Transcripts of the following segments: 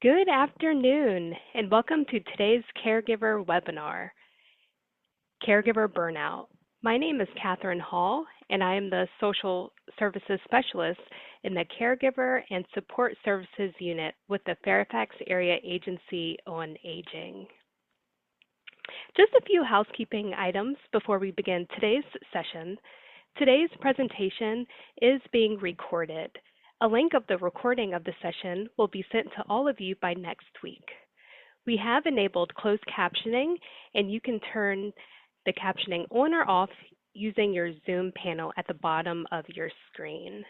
Good afternoon, and welcome to today's Caregiver webinar, Caregiver Burnout. My name is Katherine Hall, and I am the Social Services Specialist in the Caregiver and Support Services Unit with the Fairfax Area Agency on Aging. Just a few housekeeping items before we begin today's session. Today's presentation is being recorded. A link of the recording of the session will be sent to all of you by next week. We have enabled closed captioning, and you can turn the captioning on or off using your Zoom panel at the bottom of your screen.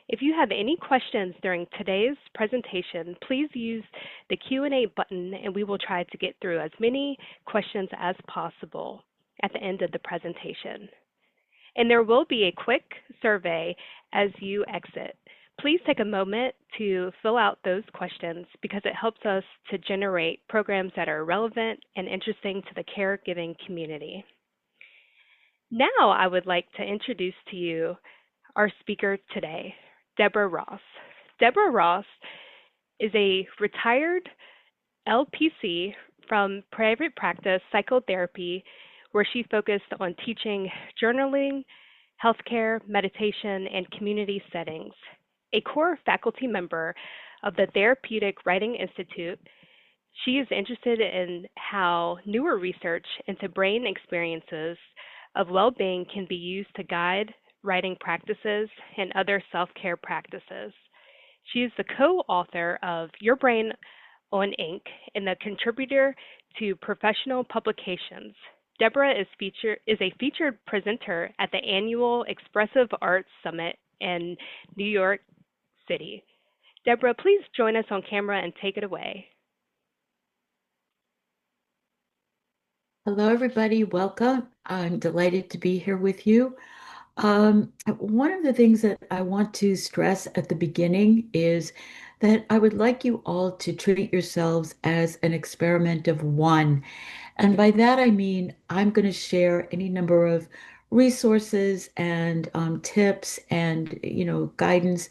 If you have any questions during today's presentation, please use the Q&A button, and we will try to get through as many questions as possible at the end of the presentation. And there will be a quick survey as you exit. Please take a moment to fill out those questions because it helps us to generate programs that are relevant and interesting to the caregiving community. Now I would like to introduce to you our speaker today, Deborah Ross. Deborah Ross is a retired LPC from private practice psychotherapy, where she focused on teaching journaling, healthcare, meditation, and community settings. A core faculty member of the Therapeutic Writing Institute, she is interested in how newer research into brain experiences of well-being can be used to guide writing practices and other self-care practices. She is the co-author of Your Brain on Ink and the contributor to professional publications. Deborah is a featured presenter at the annual Expressive Arts Summit in New York City. Deborah, please join us on camera and take it away. Hello, everybody. Welcome. I'm delighted to be here with you. One of the things that I want to stress at the beginning is that I would like you all to treat yourselves as an experiment of one. And by that, I mean I'm going to share any number of resources and tips and, guidance.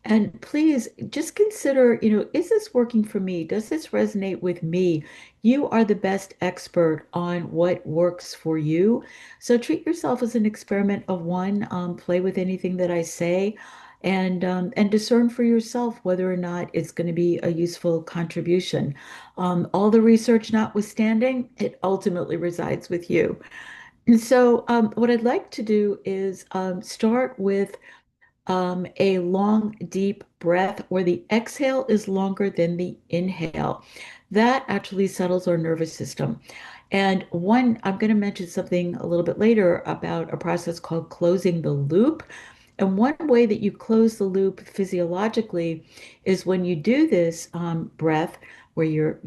And please just consider, is this working for me? Does this resonate with me? You are the best expert on what works for you. So treat yourself as an experiment of one. Play with anything that I say, and discern for yourself whether or not it's going to be a useful contribution. All the research notwithstanding, it ultimately resides with you. And so, what I'd like to do is start with a long, deep breath where the exhale is longer than the inhale. That actually settles our nervous system. And I'm going to mention something a little bit later about a process called closing the loop. And one way that you close the loop physiologically is when you do this breath, where you're,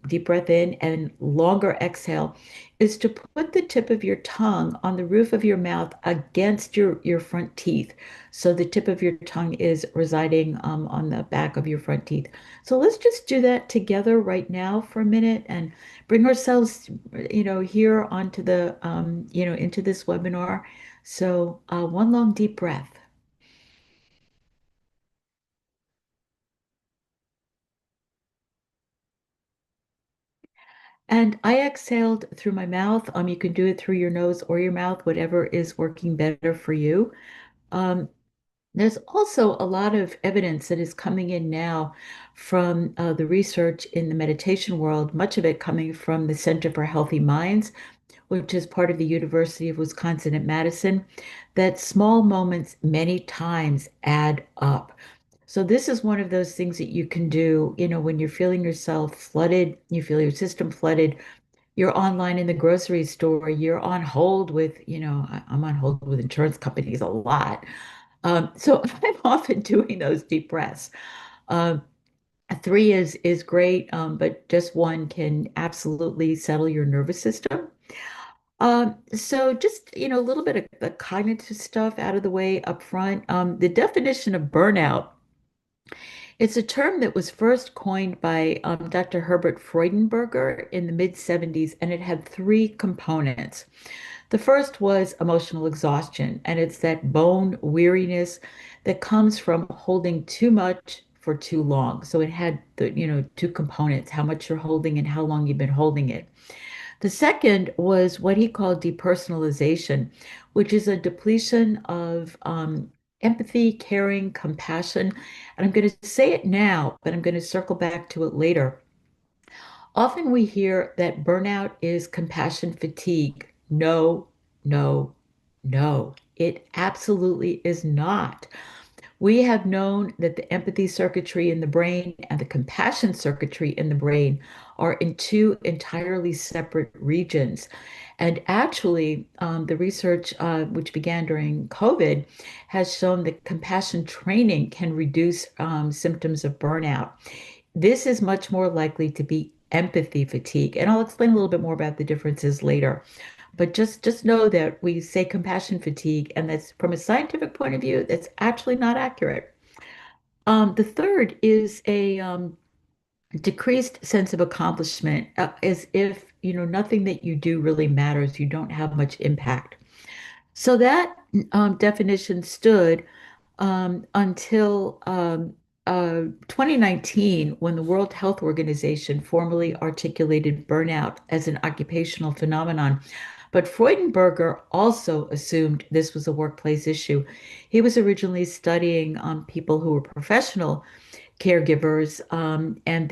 deep breath in and longer exhale, is to put the tip of your tongue on the roof of your mouth against your front teeth. So the tip of your tongue is residing on the back of your front teeth. So let's just do that together right now for a minute and bring ourselves, here onto into this webinar. So one long deep breath. And I exhaled through my mouth. You can do it through your nose or your mouth, whatever is working better for you. Um, There's also a lot of evidence that is coming in now from the research in the meditation world, much of it coming from the Center for Healthy Minds, which is part of the University of Wisconsin at Madison, that small moments many times add up. So this is one of those things that you can do, when you're feeling yourself flooded, you feel your system flooded, you're online in the grocery store, you're on hold with, I'm on hold with insurance companies a lot. So I'm often doing those deep breaths. Um, Three is great, but just one can absolutely settle your nervous system. So just, a little bit of the cognitive stuff out of the way up front. The definition of burnout, it's a term that was first coined by Dr. Herbert Freudenberger in the mid-70s, and it had three components. The first was emotional exhaustion, and it's that bone weariness that comes from holding too much for too long. So it had two components, how much you're holding and how long you've been holding it. The second was what he called depersonalization, which is a depletion of empathy, caring, compassion. And I'm going to say it now, but I'm going to circle back to it later. Often we hear that burnout is compassion fatigue. No, no, no. It absolutely is not. We have known that the empathy circuitry in the brain and the compassion circuitry in the brain are in two entirely separate regions. And actually, the research, which began during COVID, has shown that compassion training can reduce symptoms of burnout. This is much more likely to be empathy fatigue. And I'll explain a little bit more about the differences later. But just know that we say compassion fatigue, and that's from a scientific point of view, that's actually not accurate. The third is a decreased sense of accomplishment, as if nothing that you do really matters. You don't have much impact. So that definition stood until 2019, when the World Health Organization formally articulated burnout as an occupational phenomenon. But Freudenberger also assumed this was a workplace issue. He was originally studying people who were professional caregivers, and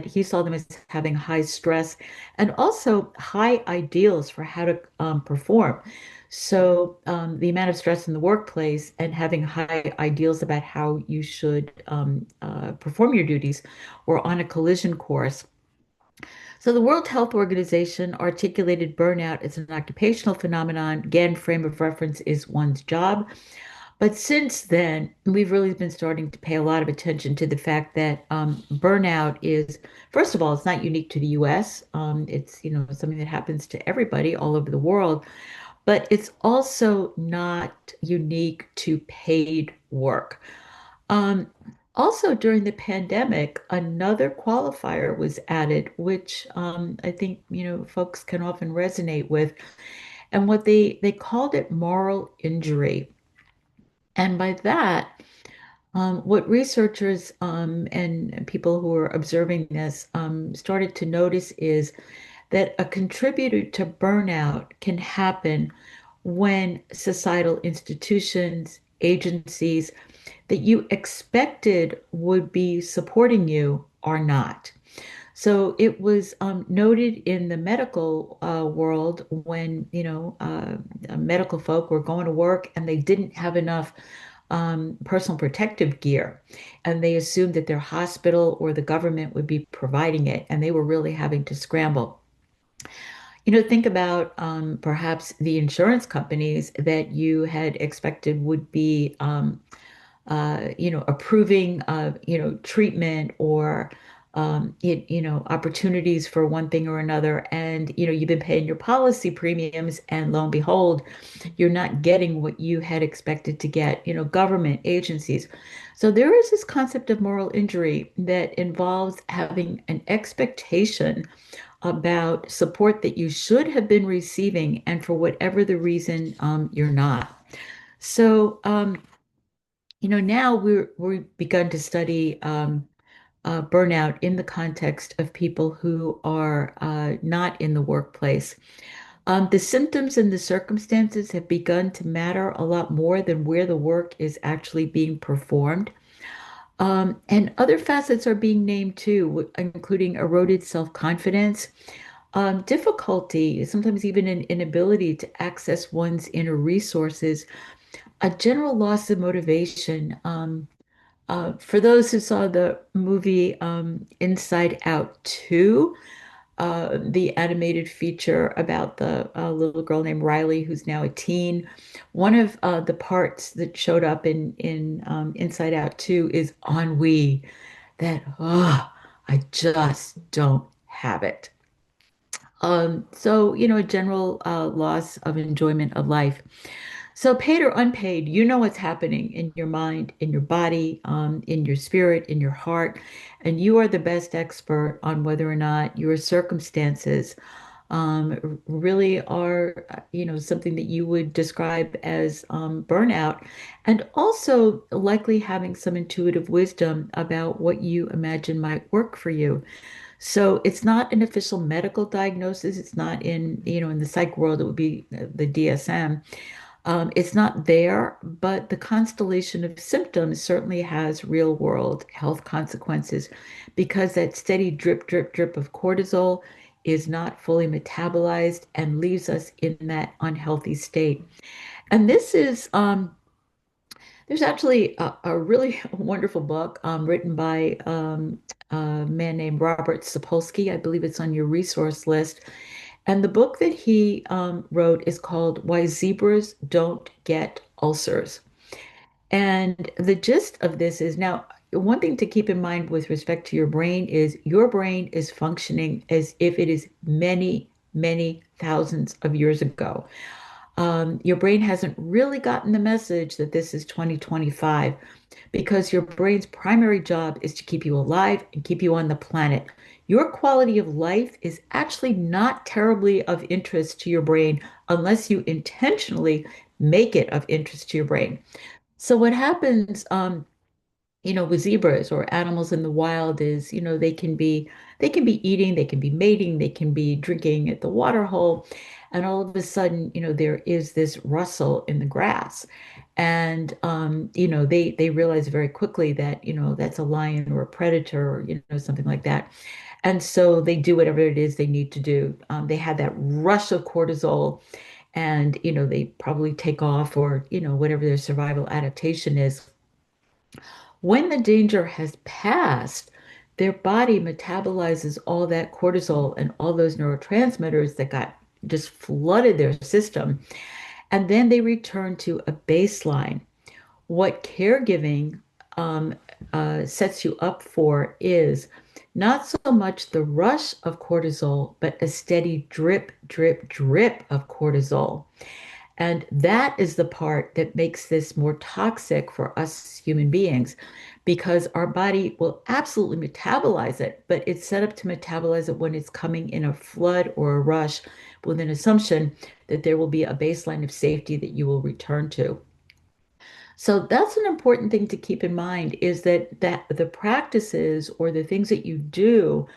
he saw them as having high stress and also high ideals for how to perform. So, the amount of stress in the workplace and having high ideals about how you should perform your duties were on a collision course. So, the World Health Organization articulated burnout as an occupational phenomenon. Again, frame of reference is one's job. But since then, we've really been starting to pay a lot of attention to the fact that burnout is, first of all, it's not unique to the US. It's, something that happens to everybody all over the world, but it's also not unique to paid work. Um, Also, during the pandemic, another qualifier was added, which I think, folks can often resonate with, and what they called it moral injury. And by that, what researchers and people who are observing this started to notice is that a contributor to burnout can happen when societal institutions, agencies that you expected would be supporting you are not. So it was noted in the medical world when, medical folk were going to work and they didn't have enough personal protective gear. And they assumed that their hospital or the government would be providing it. And they were really having to scramble. Think about perhaps the insurance companies that you had expected would be approving treatment or opportunities for one thing or another. And, you've been paying your policy premiums, and lo and behold, you're not getting what you had expected to get, government agencies. So there is this concept of moral injury that involves having an expectation about support that you should have been receiving, and for whatever the reason, you're not. So, now we've begun to study burnout in the context of people who are not in the workplace. The symptoms and the circumstances have begun to matter a lot more than where the work is actually being performed. And other facets are being named too, including eroded self-confidence, difficulty, sometimes even an inability to access one's inner resources, a general loss of motivation. For those who saw the movie Inside Out 2, the animated feature about the little girl named Riley, who's now a teen, one of the parts that showed up in Inside Out 2 is ennui, that, I just don't have it. So, a general loss of enjoyment of life. So, paid or unpaid, you know what's happening in your mind, in your body, in your spirit, in your heart, and you are the best expert on whether or not your circumstances really are, something that you would describe as burnout, and also likely having some intuitive wisdom about what you imagine might work for you. So it's not an official medical diagnosis. It's not in the psych world, it would be the DSM. It's not there, but the constellation of symptoms certainly has real world health consequences because that steady drip, drip, drip of cortisol is not fully metabolized and leaves us in that unhealthy state. And there's actually a really wonderful book written by a man named Robert Sapolsky. I believe it's on your resource list. And the book that he wrote is called Why Zebras Don't Get Ulcers. And the gist of this is now, one thing to keep in mind with respect to your brain is your brain is functioning as if it is many, many thousands of years ago. Your brain hasn't really gotten the message that this is 2025 because your brain's primary job is to keep you alive and keep you on the planet. Your quality of life is actually not terribly of interest to your brain unless you intentionally make it of interest to your brain. So what happens, with zebras or animals in the wild is, they can be eating, they can be mating, they can be drinking at the water hole, and all of a sudden, there is this rustle in the grass. And they realize very quickly that, that's a lion or a predator or, something like that. And so they do whatever it is they need to do. They had that rush of cortisol and, they probably take off or, whatever their survival adaptation is. When the danger has passed, their body metabolizes all that cortisol and all those neurotransmitters that got just flooded their system. And then they return to a baseline. What caregiving sets you up for is not so much the rush of cortisol, but a steady drip, drip, drip of cortisol. And that is the part that makes this more toxic for us human beings because our body will absolutely metabolize it, but it's set up to metabolize it when it's coming in a flood or a rush with an assumption that there will be a baseline of safety that you will return to. So that's an important thing to keep in mind is that the practices or the things that you do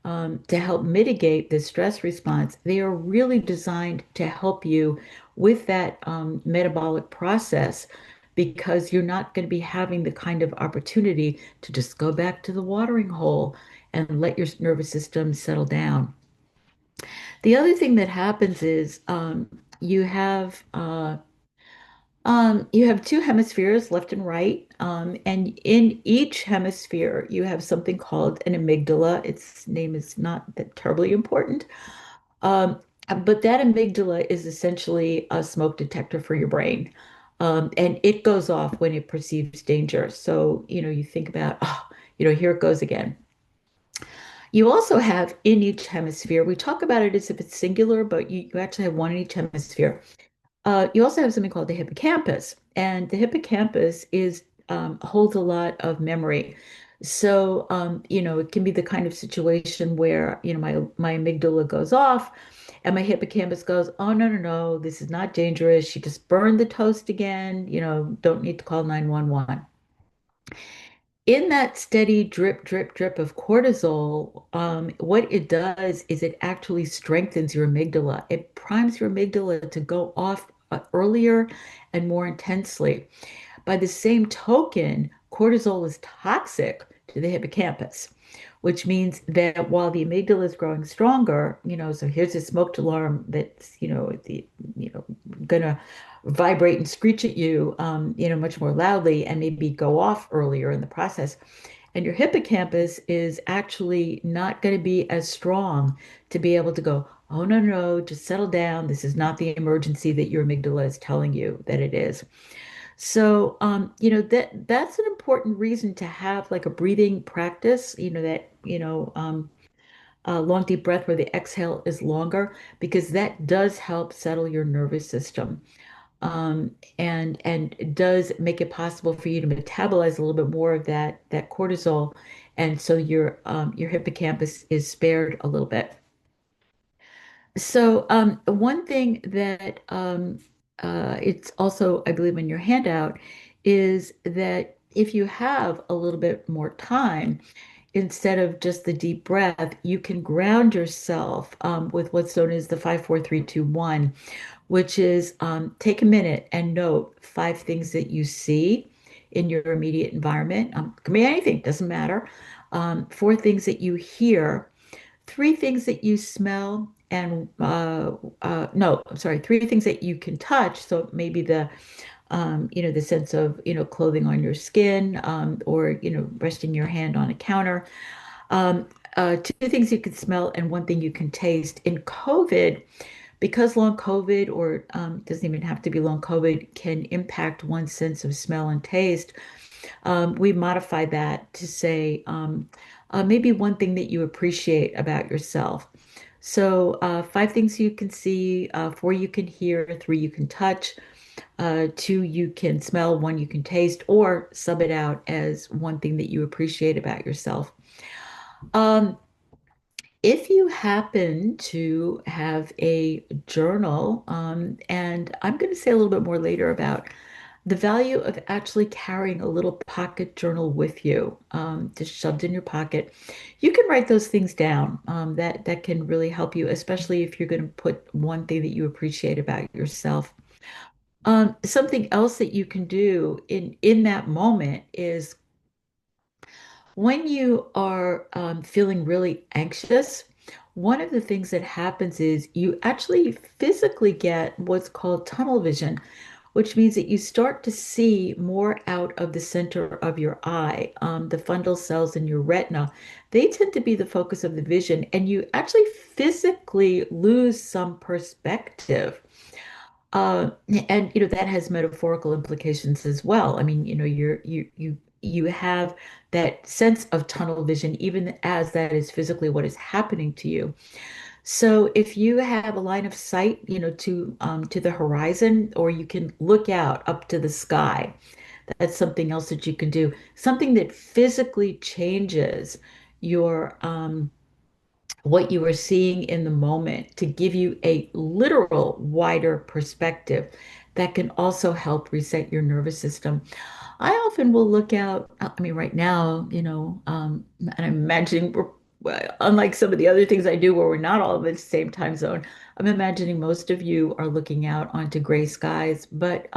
to help mitigate the stress response, they are really designed to help you with that metabolic process because you're not going to be having the kind of opportunity to just go back to the watering hole and let your nervous system settle down. The other thing that happens is you have you have two hemispheres, left and right, and in each hemisphere, you have something called an amygdala. Its name is not that terribly important, um, but that amygdala is essentially a smoke detector for your brain, and it goes off when it perceives danger. So, you think about, oh, here it goes again. You also have in each hemisphere, we talk about it as if it's singular, but you actually have one in each hemisphere. You also have something called the hippocampus, and the hippocampus is holds a lot of memory. So, it can be the kind of situation where, my amygdala goes off and my hippocampus goes, oh, no, no, no, this is not dangerous. She just burned the toast again, don't need to call 911. In that steady drip, drip, drip of cortisol, what it does is it actually strengthens your amygdala. It primes your amygdala to go off earlier and more intensely. By the same token, cortisol is toxic to the hippocampus, which means that while the amygdala is growing stronger, so here's a smoked alarm that's, gonna vibrate and screech at you, much more loudly and maybe go off earlier in the process. And your hippocampus is actually not going to be as strong to be able to go, oh, no, no, just settle down. This is not the emergency that your amygdala is telling you that it is. So, that's an important reason to have like a breathing practice, a long deep breath where the exhale is longer, because that does help settle your nervous system. And it does make it possible for you to metabolize a little bit more of that cortisol, and so your hippocampus is spared a little bit. One thing that it's also, I believe, in your handout is that if you have a little bit more time, instead of just the deep breath, you can ground yourself with what's known as the 5, 4, 3, 2, 1, which is take a minute and note 5 things that you see in your immediate environment. Could be anything, doesn't matter. 4 things that you hear, 3 things that you smell, and no, I'm sorry, 3 things that you can touch. So maybe the sense of, clothing on your skin, or, resting your hand on a counter. 2 things you can smell and 1 thing you can taste. In COVID, because long COVID, or doesn't even have to be long COVID, can impact one's sense of smell and taste, we modify that to say maybe 1 thing that you appreciate about yourself. So 5 things you can see, 4 you can hear, 3 you can touch, 2 you can smell, 1 you can taste, or sub it out as 1 thing that you appreciate about yourself. Um, if you happen to have a journal, and I'm going to say a little bit more later about the value of actually carrying a little pocket journal with you, just shoved in your pocket, you can write those things down. That can really help you, especially if you're going to put 1 thing that you appreciate about yourself. Something else that you can do in that moment is when you are feeling really anxious, one of the things that happens is you actually physically get what's called tunnel vision, which means that you start to see more out of the center of your eye. The fundal cells in your retina, they tend to be the focus of the vision, and you actually physically lose some perspective. Uh, and that has metaphorical implications as well. I mean, you have that sense of tunnel vision, even as that is physically what is happening to you. So if you have a line of sight, to the horizon, or you can look out up to the sky, that's something else that you can do. Something that physically changes your what you are seeing in the moment to give you a literal wider perspective that can also help reset your nervous system. I often will look out, I mean, right now, and I'm imagining unlike some of the other things I do where we're not all in the same time zone, I'm imagining most of you are looking out onto gray skies, but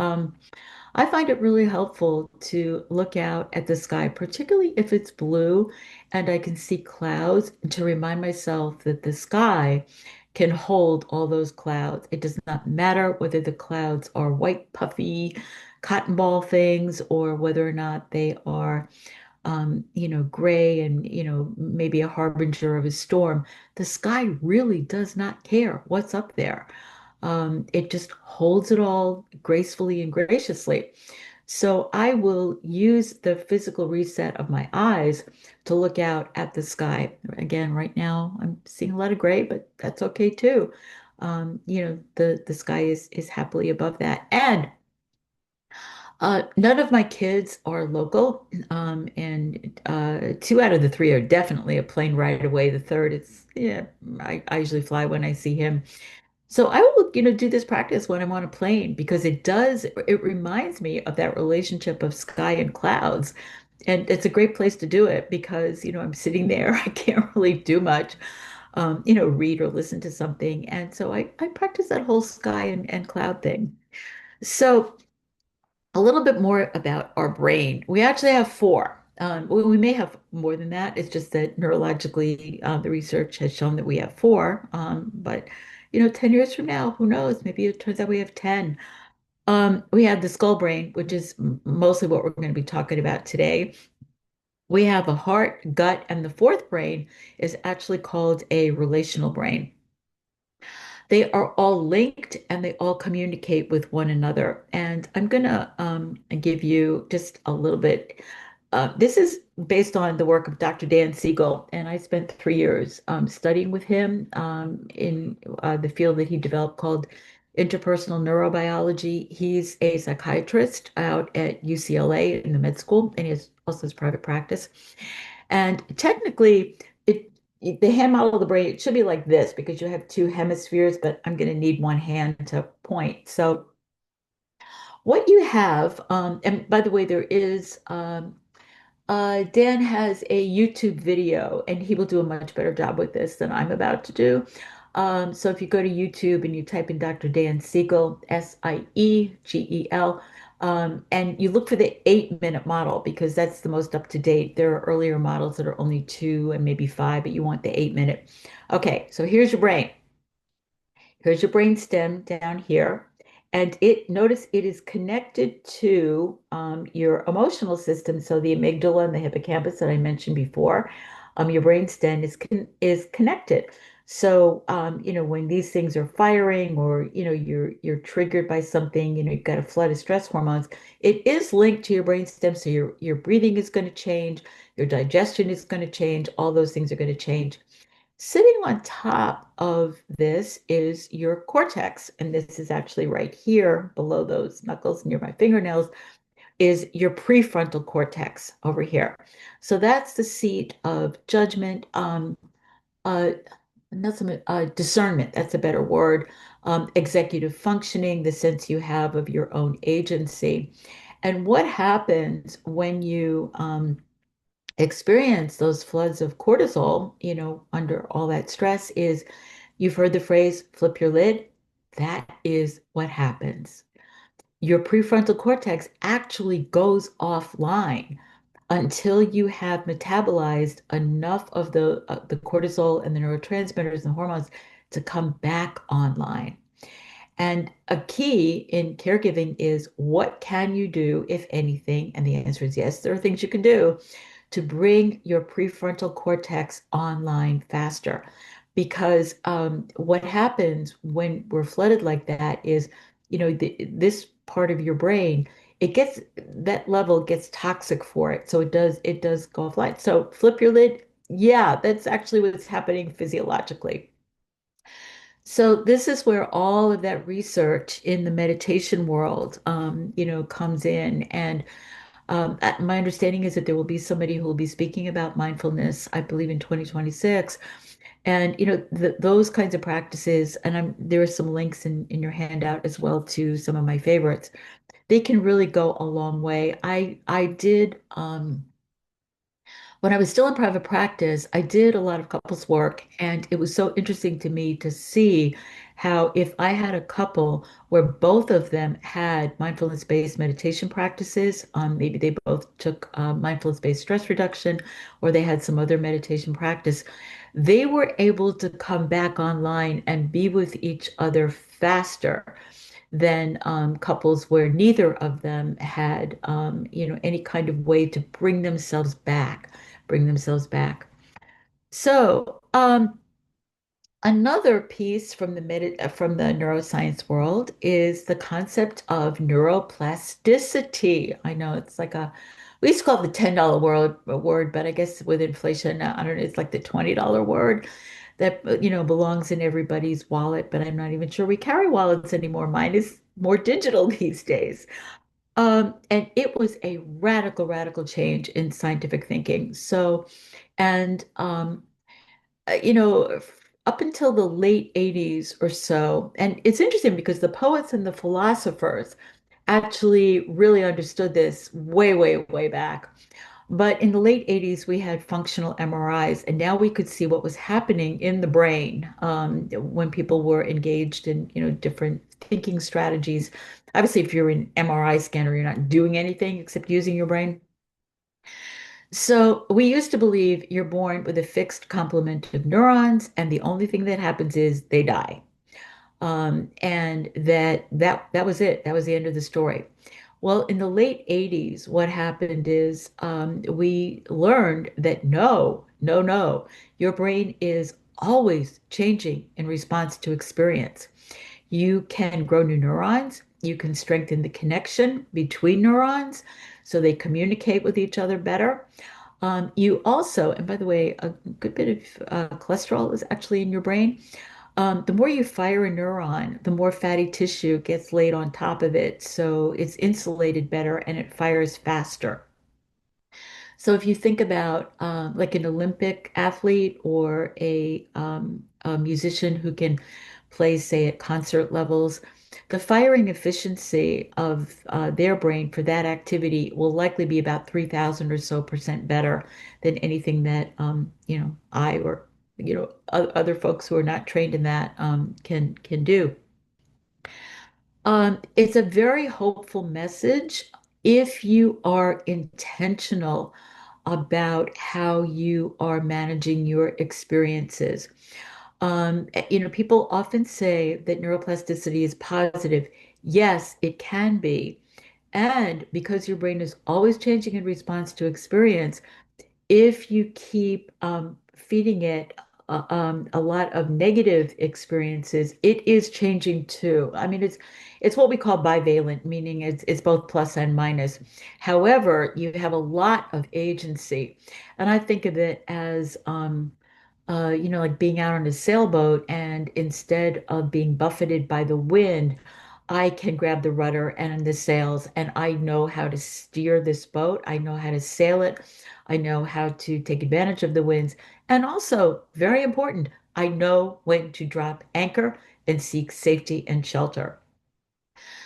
I find it really helpful to look out at the sky, particularly if it's blue and I can see clouds, to remind myself that the sky can hold all those clouds. It does not matter whether the clouds are white, puffy, cotton ball things, or whether or not they are, gray and, maybe a harbinger of a storm. The sky really does not care what's up there. It just holds it all gracefully and graciously. So I will use the physical reset of my eyes to look out at the sky. Again, right now I'm seeing a lot of gray, but that's okay too. The sky is happily above that. And none of my kids are local, and 2 out of the 3 are definitely a plane ride away. The third, it's yeah, I usually fly when I see him. So I will, do this practice when I'm on a plane because it reminds me of that relationship of sky and clouds. And it's a great place to do it because, I'm sitting there, I can't really do much, read or listen to something. And so I practice that whole sky and cloud thing. So a little bit more about our brain. We actually have 4. We may have more than that. It's just that neurologically, the research has shown that we have 4. But 10 years from now, who knows? Maybe it turns out we have 10. We have the skull brain, which is mostly what we're going to be talking about today. We have a heart, gut, and the 4th brain is actually called a relational brain. They are all linked and they all communicate with one another. And I'm going to give you just a little bit. This is based on the work of Dr. Dan Siegel, and I spent 3 years studying with him in the field that he developed called interpersonal neurobiology. He's a psychiatrist out at UCLA in the med school, and he has also his private practice. And technically, it the hand model of the brain, it should be like this because you have two hemispheres, but I'm going to need one hand to point. So what you have, and by the way, there is Dan has a YouTube video, and he will do a much better job with this than I'm about to do. So if you go to YouTube and you type in Dr. Dan Siegel, Siegel, and you look for the 8-minute model because that's the most up to date. There are earlier models that are only 2 and maybe 5, but you want the 8-minute. Okay, so here's your brain. Here's your brain stem down here. And notice it is connected to your emotional system. So the amygdala and the hippocampus that I mentioned before, your brain stem is connected. So when these things are firing, or you're triggered by something, you've got a flood of stress hormones, it is linked to your brain stem. So your breathing is going to change, your digestion is going to change, all those things are going to change. Sitting on top of this is your cortex, and this is actually right here below those knuckles near my fingernails, is your prefrontal cortex over here. So that's the seat of judgment, uh, not so much, discernment, that's a better word, executive functioning, the sense you have of your own agency. And what happens when you experience those floods of cortisol, under all that stress is you've heard the phrase flip your lid. That is what happens. Your prefrontal cortex actually goes offline until you have metabolized enough of the cortisol and the neurotransmitters and the hormones to come back online. And a key in caregiving is what can you do, if anything? And the answer is yes, there are things you can do to bring your prefrontal cortex online faster. Because what happens when we're flooded like that is, this part of your brain, that level gets toxic for it. So it does go offline. So flip your lid. Yeah, that's actually what's happening physiologically. So this is where all of that research in the meditation world, comes in. And my understanding is that there will be somebody who will be speaking about mindfulness, I believe, in 2026. And those kinds of practices, and there are some links in your handout as well to some of my favorites. They can really go a long way. I did. When I was still in private practice, I did a lot of couples work, and it was so interesting to me to see how if I had a couple where both of them had mindfulness-based meditation practices, maybe they both took mindfulness-based stress reduction, or they had some other meditation practice, they were able to come back online and be with each other faster than couples where neither of them had, any kind of way to bring themselves back. So, another piece from from the neuroscience world is the concept of neuroplasticity. I know it's like we used to call it the $10 word, but I guess with inflation, I don't know, it's like the $20 word that belongs in everybody's wallet, but I'm not even sure we carry wallets anymore. Mine is more digital these days. And it was a radical, radical change in scientific thinking. So, and you know, up until the late 80s or so, and it's interesting because the poets and the philosophers actually really understood this way, way, way back. But in the late 80s, we had functional MRIs, and now we could see what was happening in the brain when people were engaged in, different thinking strategies. Obviously, if you're an MRI scanner, you're not doing anything except using your brain. So we used to believe you're born with a fixed complement of neurons, and the only thing that happens is they die. And that was it. That was the end of the story. Well, in the late 80s, what happened is we learned that no, no, no, your brain is always changing in response to experience. You can grow new neurons. You can strengthen the connection between neurons so they communicate with each other better. You also, and by the way, a good bit of cholesterol is actually in your brain. The more you fire a neuron, the more fatty tissue gets laid on top of it. So it's insulated better and it fires faster. So if you think about like an Olympic athlete or a musician who can play, say, at concert levels, the firing efficiency of their brain for that activity will likely be about 3,000 or so percent better than anything that I or other folks who are not trained in that can do. It's a very hopeful message if you are intentional about how you are managing your experiences. People often say that neuroplasticity is positive. Yes, it can be. And because your brain is always changing in response to experience, if you keep feeding it a lot of negative experiences, it is changing too. I mean, it's what we call bivalent, meaning it's both plus and minus. However, you have a lot of agency, and I think of it as like being out on a sailboat, and instead of being buffeted by the wind, I can grab the rudder and the sails, and I know how to steer this boat. I know how to sail it. I know how to take advantage of the winds. And also, very important, I know when to drop anchor and seek safety and shelter.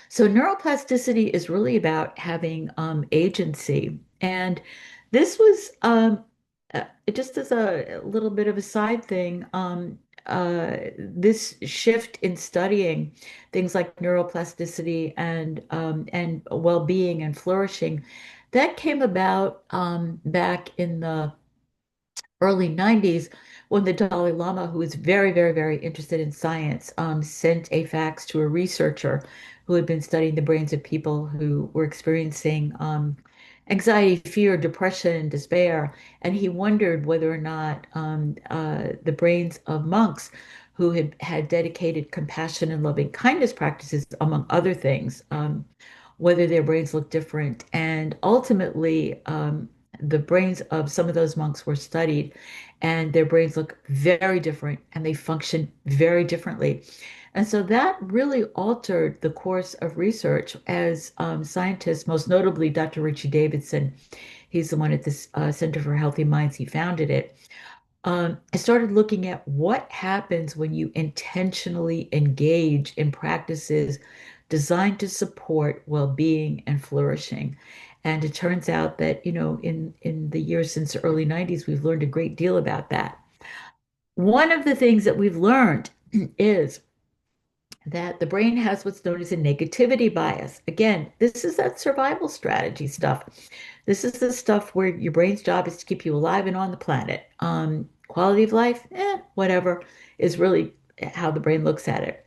So neuroplasticity is really about having agency. And this was just as a little bit of a side thing, this shift in studying things like neuroplasticity and well-being and flourishing, that came about back in the early 90s when the Dalai Lama, who was very, very, very interested in science, sent a fax to a researcher who had been studying the brains of people who were experiencing anxiety, fear, depression, despair. And he wondered whether or not the brains of monks who had dedicated compassion and loving kindness practices, among other things, whether their brains looked different. And ultimately, the brains of some of those monks were studied, and their brains look very different and they function very differently. And so that really altered the course of research as scientists, most notably Dr. Richie Davidson. He's the one at this Center for Healthy Minds. He founded it. I started looking at what happens when you intentionally engage in practices designed to support well-being and flourishing. And it turns out that, in the years since the early 90s, we've learned a great deal about that. One of the things that we've learned is that the brain has what's known as a negativity bias. Again, this is that survival strategy stuff. This is the stuff where your brain's job is to keep you alive and on the planet. Quality of life, whatever, is really how the brain looks at it.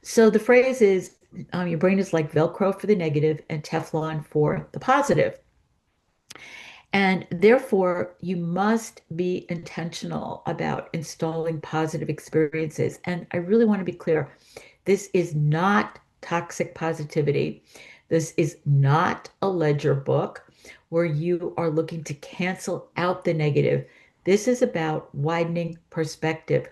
So the phrase is your brain is like Velcro for the negative and Teflon for the positive. And therefore, you must be intentional about installing positive experiences. And I really want to be clear, this is not toxic positivity. This is not a ledger book where you are looking to cancel out the negative. This is about widening perspective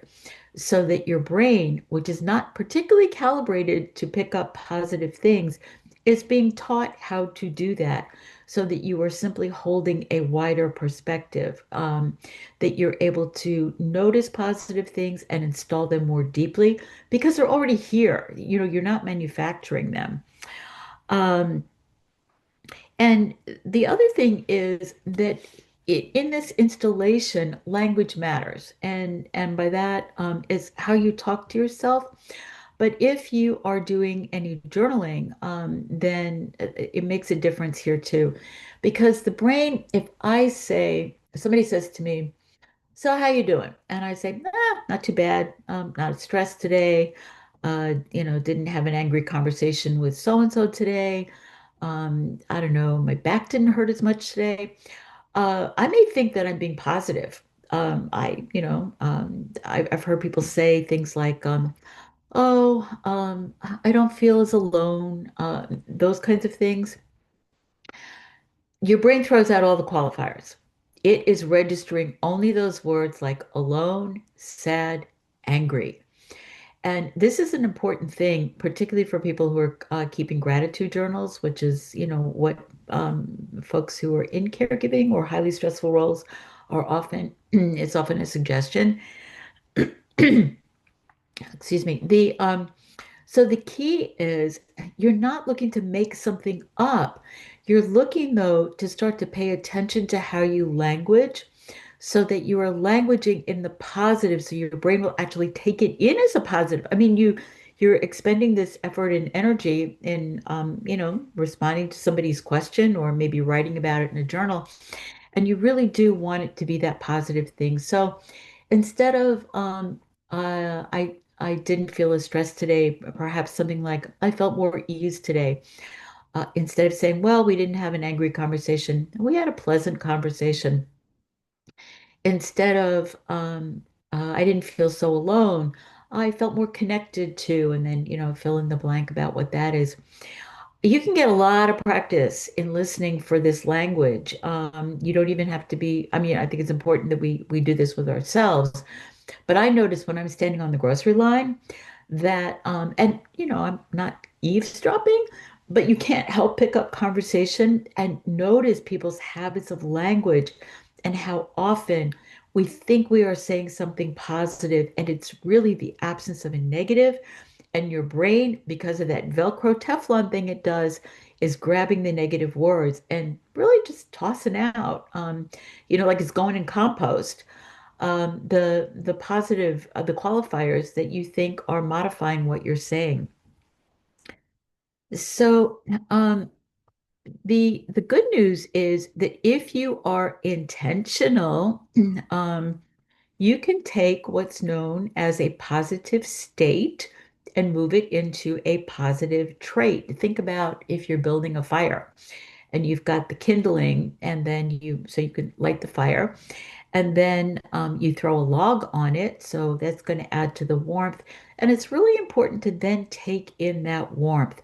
so that your brain, which is not particularly calibrated to pick up positive things, is being taught how to do that so that you are simply holding a wider perspective, that you're able to notice positive things and install them more deeply because they're already here. You're not manufacturing them. Um, and the other thing is that in this installation, language matters. And by that is how you talk to yourself. But if you are doing any journaling, then it makes a difference here too. Because the brain, if somebody says to me, so how you doing? And I say, not too bad. Not stressed today. Didn't have an angry conversation with so and so today. I don't know, my back didn't hurt as much today. I may think that I'm being positive. I've heard people say things like, "Oh, I don't feel as alone." Those kinds of things. Your brain throws out all the qualifiers. It is registering only those words like alone, sad, angry. And this is an important thing, particularly for people who are keeping gratitude journals, which is, what folks who are in caregiving or highly stressful roles are often, it's often a suggestion. Excuse me. So the key is you're not looking to make something up. You're looking, though, to start to pay attention to how you language so that you are languaging in the positive, so your brain will actually take it in as a positive. I mean, you're expending this effort and energy in responding to somebody's question or maybe writing about it in a journal, and you really do want it to be that positive thing. So instead of I didn't feel as stressed today, perhaps something like I felt more ease today. Instead of saying, well, we didn't have an angry conversation, we had a pleasant conversation. Instead of I didn't feel so alone, I felt more connected to, and then, fill in the blank about what that is. You can get a lot of practice in listening for this language. You don't even have to be, I mean, I think it's important that we do this with ourselves. But I notice when I'm standing on the grocery line that, and I'm not eavesdropping, but you can't help pick up conversation and notice people's habits of language and how often we think we are saying something positive and it's really the absence of a negative. And your brain, because of that Velcro Teflon thing it does, is grabbing the negative words and really just tossing out, like it's going in compost the positive the qualifiers that you think are modifying what you're saying. So the good news is that if you are intentional, you can take what's known as a positive state and move it into a positive trait. Think about if you're building a fire and you've got the kindling, and then so you can light the fire. And then you throw a log on it, so that's going to add to the warmth. And it's really important to then take in that warmth.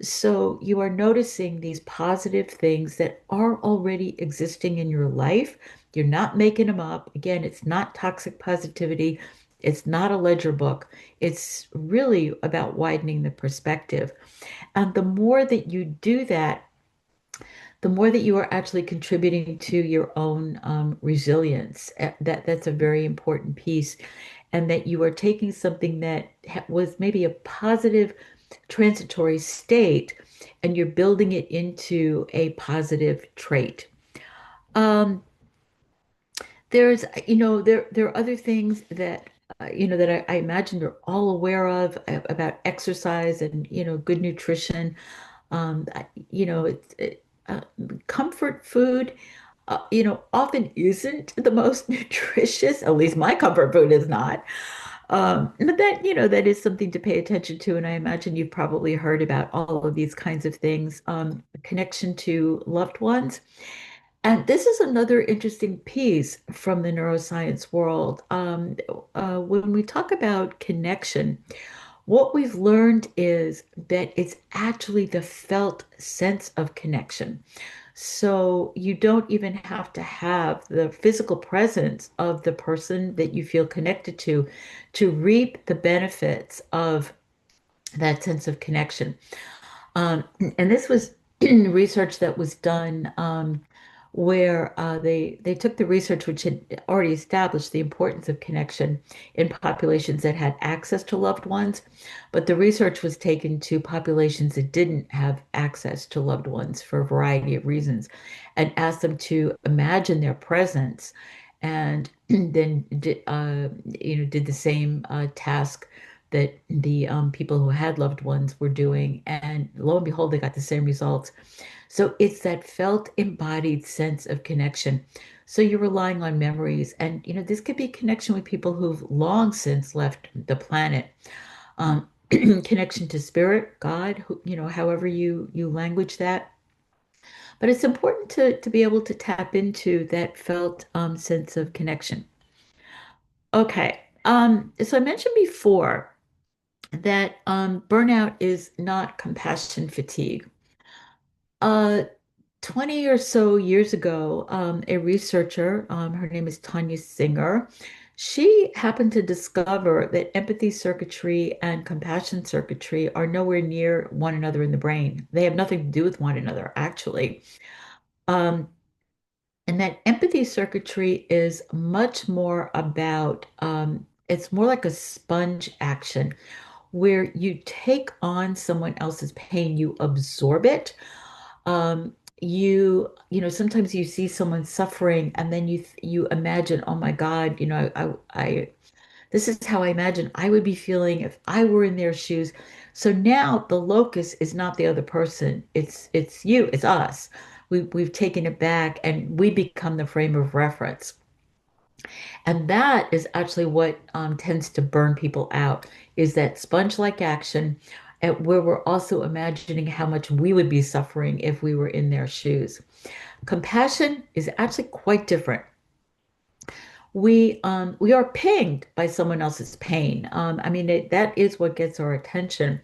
So you are noticing these positive things that are already existing in your life. You're not making them up. Again, it's not toxic positivity. It's not a ledger book. It's really about widening the perspective. And the more that you do that, the more that you are actually contributing to your own resilience. That's a very important piece, and that you are taking something that was maybe a positive transitory state, and you're building it into a positive trait. Um, there are other things that that I imagine you're all aware of about exercise and good nutrition. It's comfort food, often isn't the most nutritious. At least my comfort food is not. But that is something to pay attention to. And I imagine you've probably heard about all of these kinds of things. Connection to loved ones. And this is another interesting piece from the neuroscience world. When we talk about connection, what we've learned is that it's actually the felt sense of connection. So you don't even have to have the physical presence of the person that you feel connected to reap the benefits of that sense of connection. And this was research that was done where they took the research which had already established the importance of connection in populations that had access to loved ones, but the research was taken to populations that didn't have access to loved ones for a variety of reasons, and asked them to imagine their presence, and then did the same task that the people who had loved ones were doing. And lo and behold, they got the same results. So it's that felt embodied sense of connection. So you're relying on memories. And, this could be connection with people who've long since left the planet. Connection to spirit, God, however you language that. But it's important to be able to tap into that felt sense of connection. Okay. So I mentioned before that burnout is not compassion fatigue. Uh, 20 or so years ago, a researcher, her name is Tanya Singer, She happened to discover that empathy circuitry and compassion circuitry are nowhere near one another in the brain. They have nothing to do with one another, actually. Um, and that empathy circuitry is much more about, it's more like a sponge action where you take on someone else's pain, you absorb it. Sometimes you see someone suffering and then you imagine, oh my God, this is how I imagine I would be feeling if I were in their shoes. So now the locus is not the other person. It's you, it's us. We've taken it back and we become the frame of reference. And that is actually what tends to burn people out is that sponge-like action where we're also imagining how much we would be suffering if we were in their shoes. Compassion is actually quite different. We are pinged by someone else's pain. That is what gets our attention.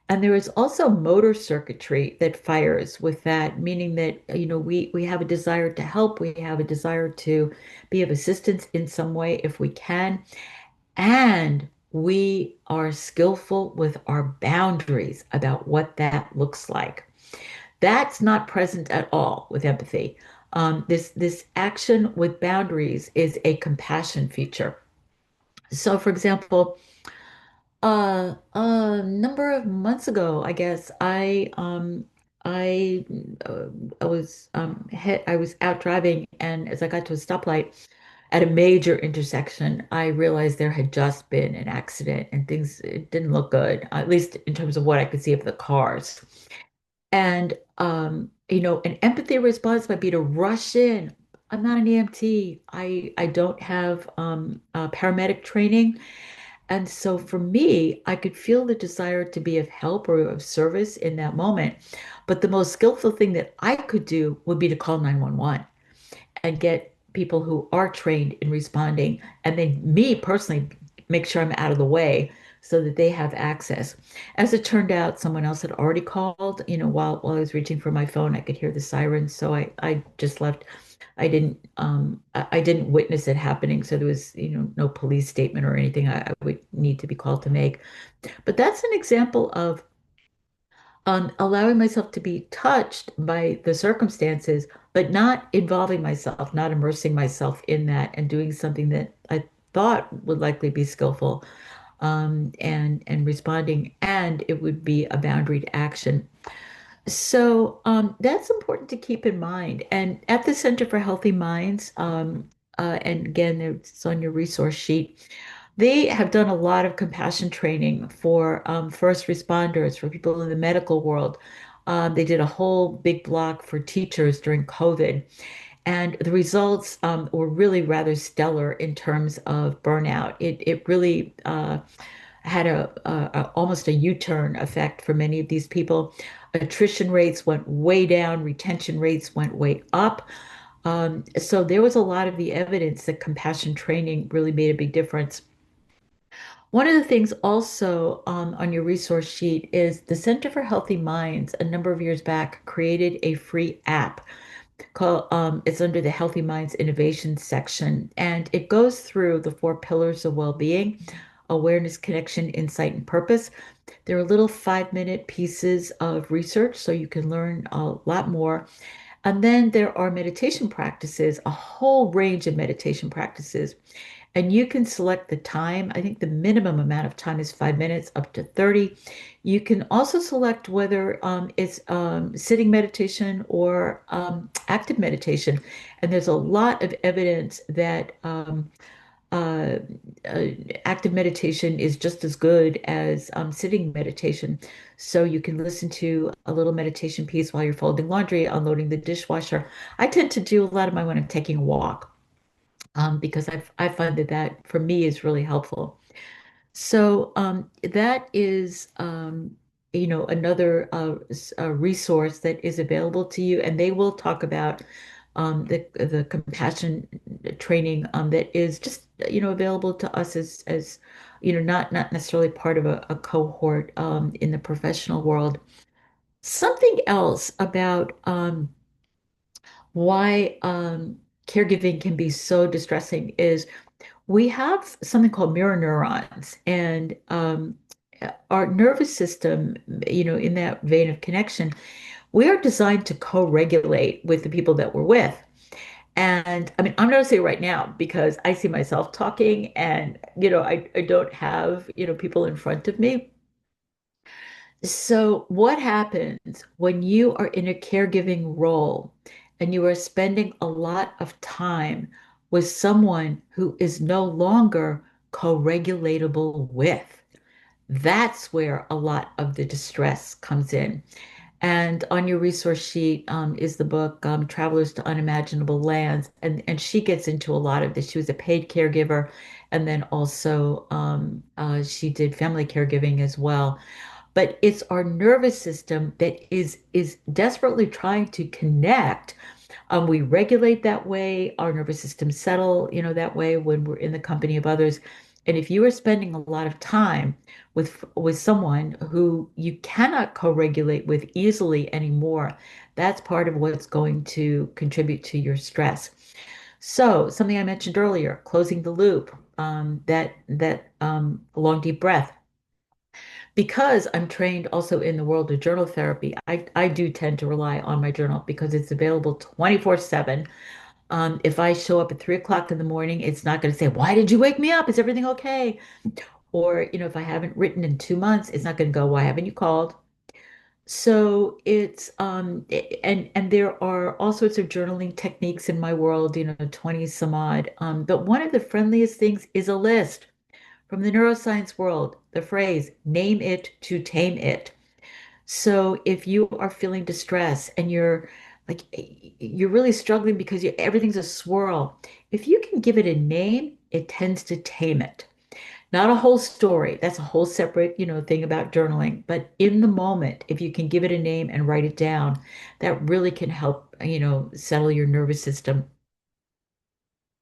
And there is also motor circuitry that fires with that, meaning that, we have a desire to help, we have a desire to be of assistance in some way if we can, and we are skillful with our boundaries about what that looks like. That's not present at all with empathy. This action with boundaries is a compassion feature. So, for example, a number of months ago, I guess I uh, I was out driving, and as I got to a stoplight at a major intersection, I realized there had just been an accident, and things it didn't look good, at least in terms of what I could see of the cars. And an empathy response might be to rush in. I'm not an EMT. I don't have paramedic training. And so for me, I could feel the desire to be of help or of service in that moment. But the most skillful thing that I could do would be to call 911 and get people who are trained in responding, and then me personally make sure I'm out of the way so that they have access. As it turned out, someone else had already called, while I was reaching for my phone, I could hear the sirens. So I just left. I didn't witness it happening. So there was, no police statement or anything I would need to be called to make. But that's an example of allowing myself to be touched by the circumstances, but not involving myself, not immersing myself in that and doing something that I thought would likely be skillful, and responding, and it would be a boundaried action. So that's important to keep in mind. And at the Center for Healthy Minds, and again, it's on your resource sheet. They have done a lot of compassion training for first responders, for people in the medical world. They did a whole big block for teachers during COVID, and the results were really rather stellar in terms of burnout. It really had almost a U-turn effect for many of these people. Attrition rates went way down, retention rates went way up. So there was a lot of the evidence that compassion training really made a big difference. One of the things also on your resource sheet is the Center for Healthy Minds, a number of years back, created a free app called, it's under the Healthy Minds Innovation section, and it goes through the four pillars of well-being: awareness, connection, insight, and purpose. There are little 5-minute pieces of research, so you can learn a lot more. And then there are meditation practices, a whole range of meditation practices. And you can select the time. I think the minimum amount of time is 5 minutes, up to 30. You can also select whether it's sitting meditation or active meditation. And there's a lot of evidence that uh, uh, active meditation is just as good as sitting meditation. So you can listen to a little meditation piece while you're folding laundry, unloading the dishwasher. I tend to do a lot of mine when I'm taking a walk, because I find that for me is really helpful. So that is, another resource that is available to you, and they will talk about the compassion training that is just available to us as not necessarily part of a cohort in the professional world. Something else about why caregiving can be so distressing is We have something called mirror neurons, and our nervous system, in that vein of connection, we are designed to co-regulate with the people that we're with. And I mean, I'm going to say right now because I see myself talking and, I don't have, people in front of me. So, what happens when you are in a caregiving role and you are spending a lot of time with someone who is no longer co-regulatable with? That's where a lot of the distress comes in. And on your resource sheet is the book Travelers to Unimaginable Lands. And she gets into a lot of this. She was a paid caregiver, and then also she did family caregiving as well. But it's our nervous system that is desperately trying to connect. We regulate that way. Our nervous system settle, that way when we're in the company of others. And if you are spending a lot of time with someone who you cannot co-regulate with easily anymore, that's part of what's going to contribute to your stress. So something I mentioned earlier, closing the loop, that long deep breath. Because I'm trained also in the world of journal therapy, I do tend to rely on my journal because it's available 24/7. If I show up at 3 o'clock in the morning, it's not going to say, "Why did you wake me up? Is everything okay?" Or, if I haven't written in 2 months, it's not going to go, "Why haven't you called?" So and there are all sorts of journaling techniques in my world, 20 some odd. But one of the friendliest things is a list from the neuroscience world, the phrase, name it to tame it. So if you are feeling distress and you're really struggling because everything's a swirl, if you can give it a name, it tends to tame it. Not a whole story. That's a whole separate, thing about journaling. But in the moment, if you can give it a name and write it down, that really can help, settle your nervous system.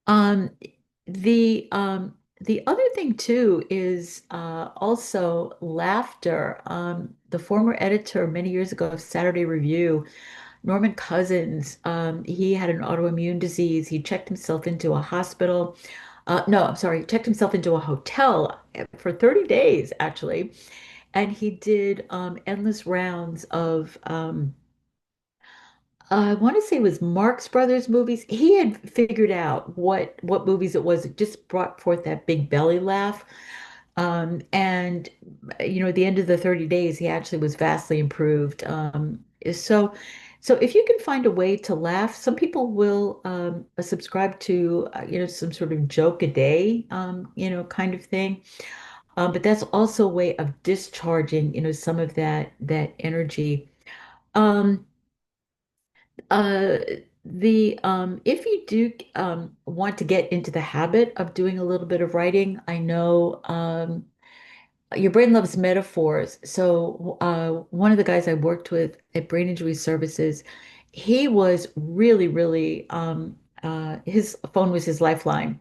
Um, the other thing too is also laughter. The former editor many years ago of Saturday Review, Norman Cousins, he had an autoimmune disease. He checked himself into a hospital. No, I'm sorry, checked himself into a hotel for 30 days, actually. And he did endless rounds of I want to say it was Marx Brothers movies. He had figured out what movies it was that just brought forth that big belly laugh. And at the end of the 30 days, he actually was vastly improved. So so if you can find a way to laugh, some people will subscribe to some sort of joke a day, kind of thing. But that's also a way of discharging, some of that energy. Um, uh, the if you do want to get into the habit of doing a little bit of writing, I know your brain loves metaphors. So one of the guys I worked with at Brain Injury Services, he was really, really his phone was his lifeline.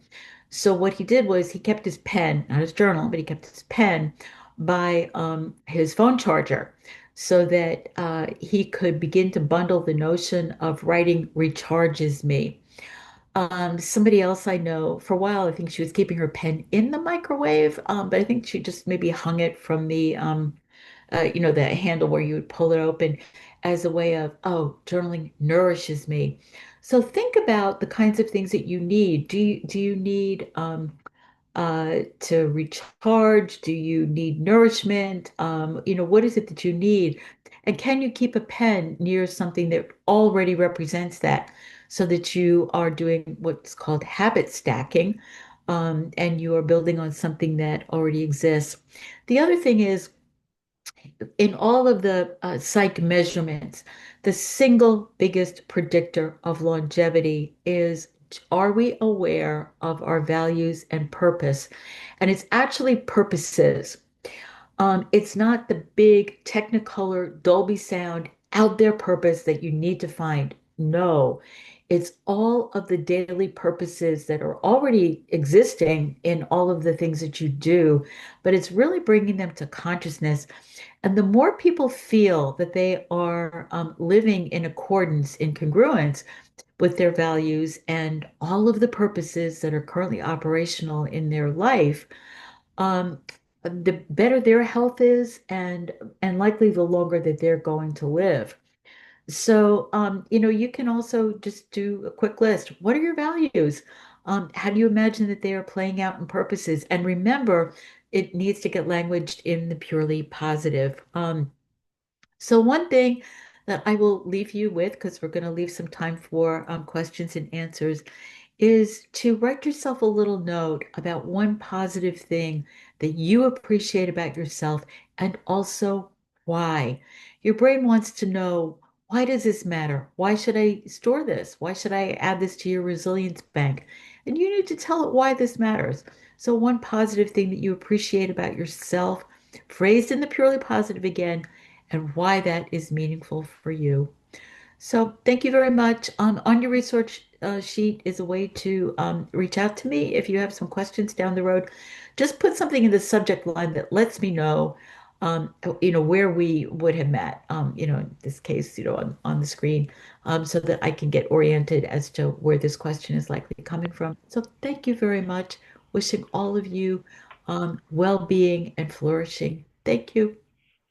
So what he did was he kept his pen, not his journal, but he kept his pen by his phone charger so that he could begin to bundle the notion of writing recharges me. Somebody else I know, for a while, I think she was keeping her pen in the microwave, but I think she just maybe hung it from the handle where you would pull it open as a way of, oh, journaling nourishes me. So think about the kinds of things that you need. Do you need to recharge? Do you need nourishment? What is it that you need? And can you keep a pen near something that already represents that so that you are doing what's called habit stacking, and you are building on something that already exists? The other thing is, in all of the psych measurements, the single biggest predictor of longevity is, are we aware of our values and purpose? And it's actually purposes. It's not the big Technicolor Dolby sound out there purpose that you need to find. No, it's all of the daily purposes that are already existing in all of the things that you do, but it's really bringing them to consciousness. And the more people feel that they are living in accordance, in congruence with their values and all of the purposes that are currently operational in their life, um, the better their health is and likely the longer that they're going to live. So, you can also just do a quick list. What are your values? How do you imagine that they are playing out in purposes? And remember, it needs to get languaged in the purely positive. So one thing that I will leave you with, because we're going to leave some time for questions and answers, is to write yourself a little note about one positive thing that you appreciate about yourself and also why. Your brain wants to know, why does this matter? Why should I store this? Why should I add this to your resilience bank? And you need to tell it why this matters. So one positive thing that you appreciate about yourself, phrased in the purely positive again, and why that is meaningful for you. So thank you very much. On your research sheet is a way to reach out to me if you have some questions down the road. Just put something in the subject line that lets me know, where we would have met, in this case, on the screen, so that I can get oriented as to where this question is likely coming from. So thank you very much. Wishing all of you well-being and flourishing. Thank you.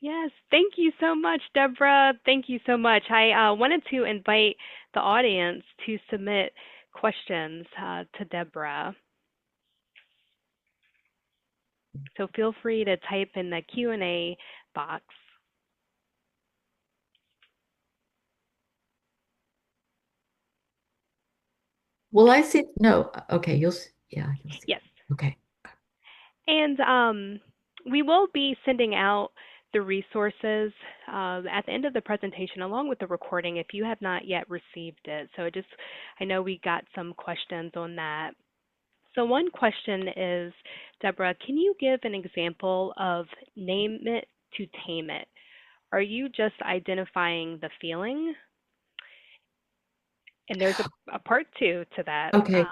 Yes, thank you so much, Deborah. Thank you so much. I wanted to invite the audience to submit questions to Deborah. So feel free to type in the Q&A box. Will I see? No. Okay. Yeah, you'll see. Yes. Okay. And we will be sending out the resources at the end of the presentation along with the recording if you have not yet received it. So I know we got some questions on that. So one question is, Deborah, can you give an example of name it to tame it? Are you just identifying the feeling? And there's a part two to that. Okay.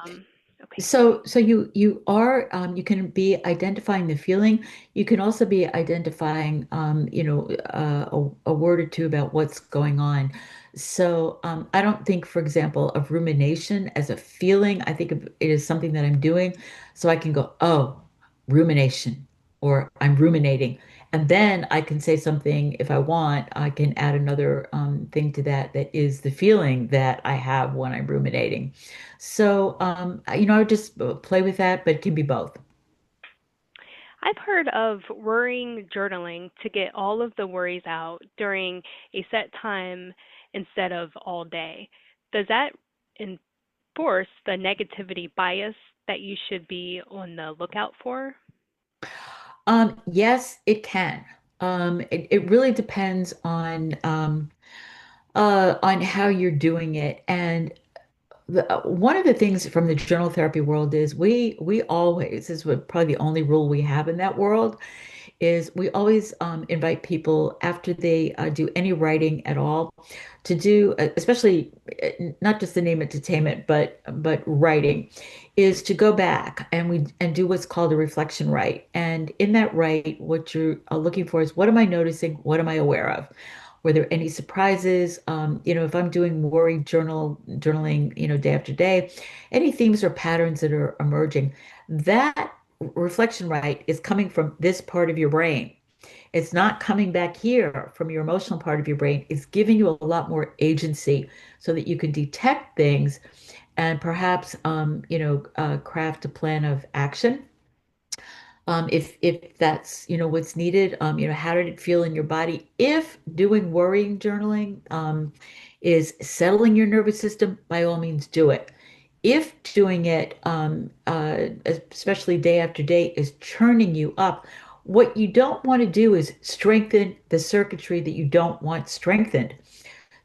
Okay. So you can be identifying the feeling. You can also be identifying a word or two about what's going on. So I don't think, for example, of rumination as a feeling. I think of it as something that I'm doing. So I can go, oh, rumination, or I'm ruminating. And then I can say something if I want. I can add another thing to that is the feeling that I have when I'm ruminating. So, I would just play with that, but it can be both. I've heard of worrying journaling to get all of the worries out during a set time instead of all day. Does that enforce the negativity bias that you should be on the lookout for? Yes, it can. It really depends on how you're doing it. And one of the things from the journal therapy world is we always, this is probably the only rule we have in that world, is we always invite people after they do any writing at all to do, especially not just the name it to tame it, but writing, is to go back and do what's called a reflection write. And in that write, what you're looking for is, what am I noticing? What am I aware of? Were there any surprises? If I'm doing worry journaling, day after day, any themes or patterns that are emerging, that reflection right is coming from this part of your brain. It's not coming back here from your emotional part of your brain. It's giving you a lot more agency so that you can detect things and perhaps, craft a plan of action. If that's, what's needed, how did it feel in your body? If doing worrying journaling, is settling your nervous system, by all means do it. If doing it, especially day after day, is churning you up, what you don't want to do is strengthen the circuitry that you don't want strengthened.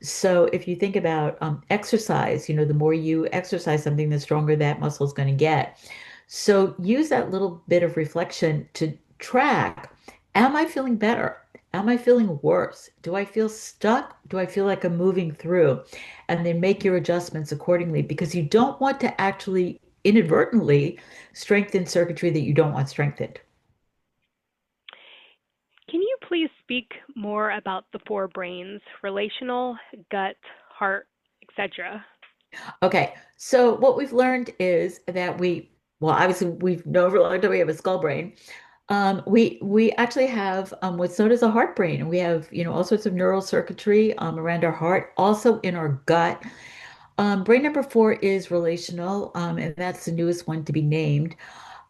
So if you think about exercise, the more you exercise something, the stronger that muscle is going to get. So use that little bit of reflection to track, am I feeling better? Am I feeling worse? Do I feel stuck? Do I feel like I'm moving through? And then make your adjustments accordingly, because you don't want to actually inadvertently strengthen circuitry that you don't want strengthened. Can you please speak more about the four brains relational, gut, heart, etc.? Okay, so what we've learned is that well, obviously we've known for a long time we have a skull brain. We actually have what's known as a heart brain, and we have all sorts of neural circuitry around our heart, also in our gut. Brain number four is relational, and that's the newest one to be named.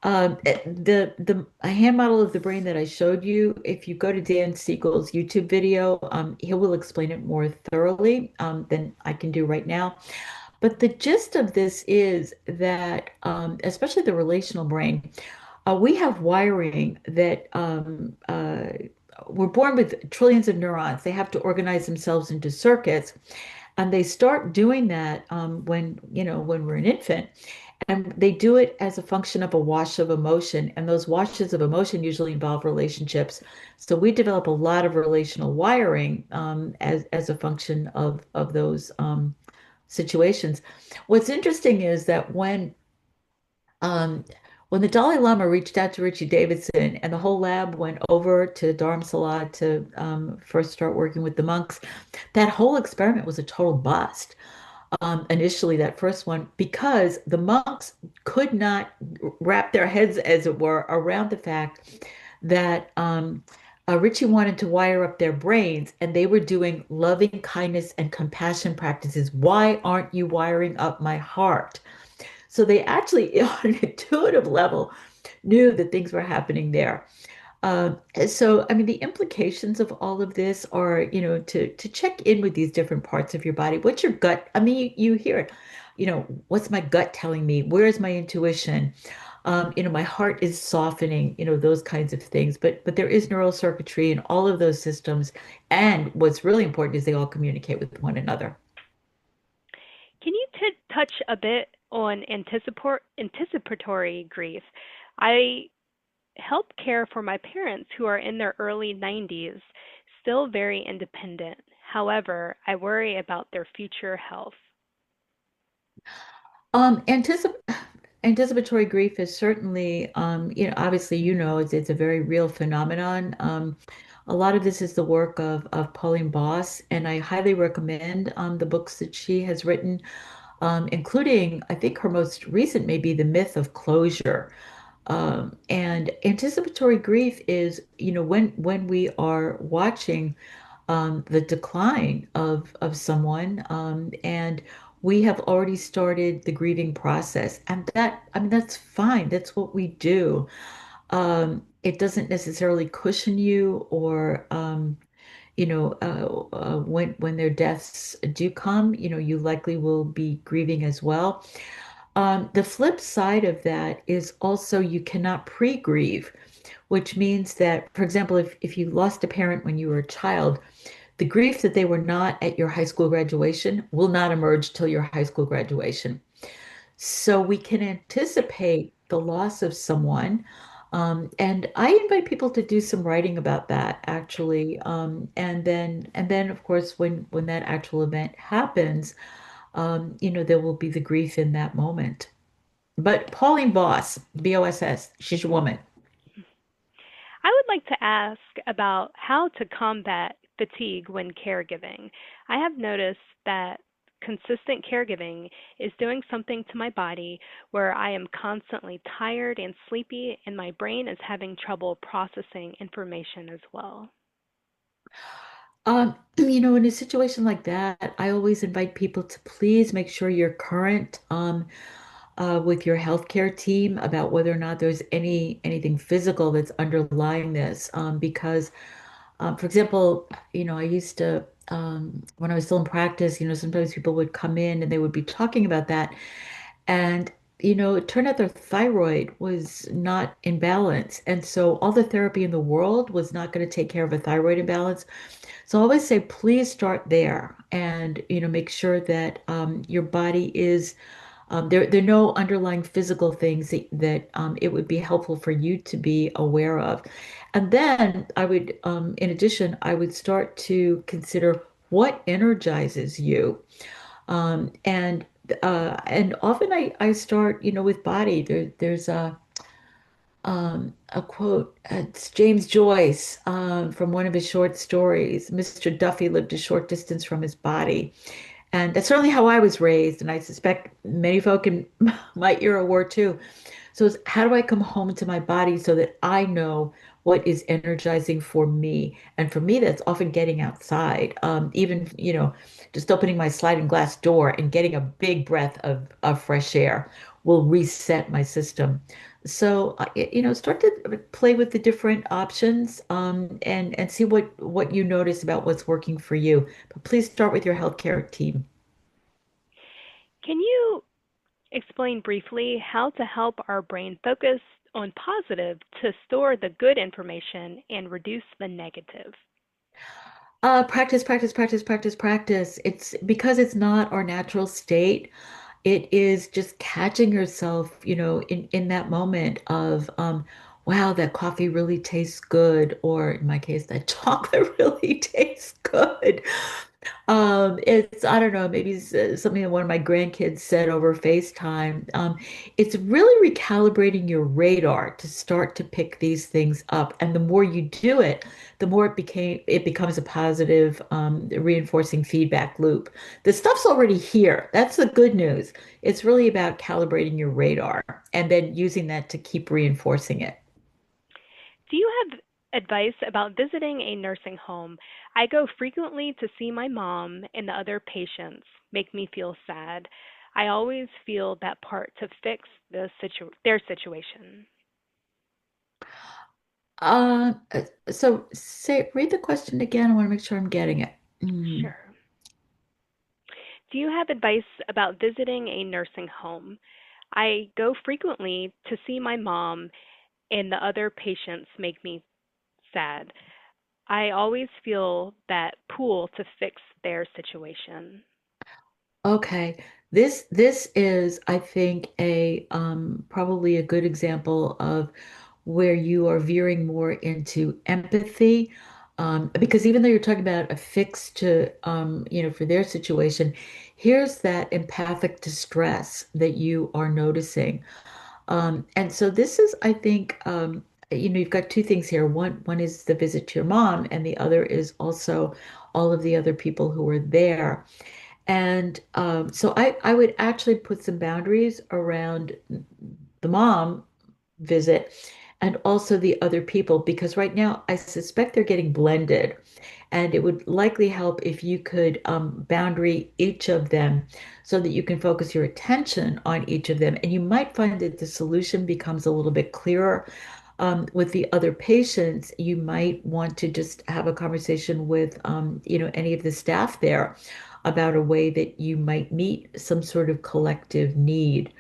The a hand model of the brain that I showed you, if you go to Dan Siegel's YouTube video, he will explain it more thoroughly than I can do right now. But the gist of this is that, especially the relational brain, we have wiring that we're born with trillions of neurons. They have to organize themselves into circuits, and they start doing that when we're an infant, and they do it as a function of a wash of emotion. And those washes of emotion usually involve relationships. So we develop a lot of relational wiring as a function of those situations. What's interesting is that um, when the Dalai Lama reached out to Richie Davidson and the whole lab went over to Dharamsala to first start working with the monks, that whole experiment was a total bust. Initially, that first one, because the monks could not wrap their heads, as it were, around the fact that Richie wanted to wire up their brains and they were doing loving kindness and compassion practices. Why aren't you wiring up my heart? So they actually, on an intuitive level, knew that things were happening there. Uh, so, I mean, the implications of all of this are, to check in with these different parts of your body. What's your gut? I mean, you hear it. What's my gut telling me? Where is my intuition? My heart is softening, those kinds of things. But there is neural circuitry in all of those systems. And what's really important is they all communicate with one another. Can you touch a bit on anticipatory grief? I help care for my parents who are in their early 90s, still very independent. However, I worry about their future health. Um, anticip Anticipatory grief is certainly, obviously, it's a very real phenomenon. A lot of this is the work of Pauline Boss, and I highly recommend the books that she has written, including, I think her most recent may be The Myth of Closure. And anticipatory grief is, when we are watching the decline of someone, and we have already started the grieving process, and I mean, that's fine. That's what we do. It doesn't necessarily cushion you, or when their deaths do come, you likely will be grieving as well. The flip side of that is also you cannot pre-grieve, which means that, for example, if you lost a parent when you were a child, the grief that they were not at your high school graduation will not emerge till your high school graduation. So we can anticipate the loss of someone. And I invite people to do some writing about that actually. And then of course when that actual event happens, there will be the grief in that moment. But Pauline Boss, Boss, she's a woman. I would like to ask about how to combat fatigue when caregiving. I have noticed that consistent caregiving is doing something to my body where I am constantly tired and sleepy, and my brain is having trouble processing information as well. In a situation like that, I always invite people to please make sure you're current with your healthcare team about whether or not there's anything physical that's underlying this. Because, for example, I used to when I was still in practice, sometimes people would come in and they would be talking about that, and it turned out their thyroid was not in balance, and so all the therapy in the world was not going to take care of a thyroid imbalance. So I always say, please start there and, make sure that your body is, there are no underlying physical things that it would be helpful for you to be aware of. And then in addition, I would start to consider what energizes you. And often I start, with body. There's a quote. It's James Joyce from one of his short stories. Mr. Duffy lived a short distance from his body. And that's certainly how I was raised, and I suspect many folk in my era were too. So it's how do I come home into my body so that I know what is energizing for me? And for me, that's often getting outside. Even, just opening my sliding glass door and getting a big breath of fresh air will reset my system. So, start to play with the different options, and see what you notice about what's working for you. But please start with your healthcare team. Can you explain briefly how to help our brain focus on positive to store the good information and reduce the negative? Practice, practice, practice, practice, practice. It's because it's not our natural state. It is just catching yourself, in that moment of, wow, that coffee really tastes good, or in my case, that chocolate really tastes good. It's, I don't know, maybe it's something that one of my grandkids said over FaceTime. It's really recalibrating your radar to start to pick these things up. And the more you do it, the more it becomes a positive, reinforcing feedback loop. The stuff's already here. That's the good news. It's really about calibrating your radar and then using that to keep reinforcing it. Do you have advice about visiting a nursing home? I go frequently to see my mom, and the other patients make me feel sad. I always feel that part to fix their situation. So read the question again. I want to make sure I'm getting it. Mm. Sure. Do you have advice about visiting a nursing home? I go frequently to see my mom, and the other patients make me sad. I always feel that pull to fix their situation. Okay. This is, I think, a probably a good example of where you are veering more into empathy. Because even though you're talking about a fix to for their situation, here's that empathic distress that you are noticing. And so this is, I think, you've got two things here. One is the visit to your mom, and the other is also all of the other people who were there. And so I would actually put some boundaries around the mom visit and also the other people, because right now I suspect they're getting blended. And it would likely help if you could boundary each of them so that you can focus your attention on each of them. And you might find that the solution becomes a little bit clearer. With the other patients, you might want to just have a conversation with, any of the staff there about a way that you might meet some sort of collective need,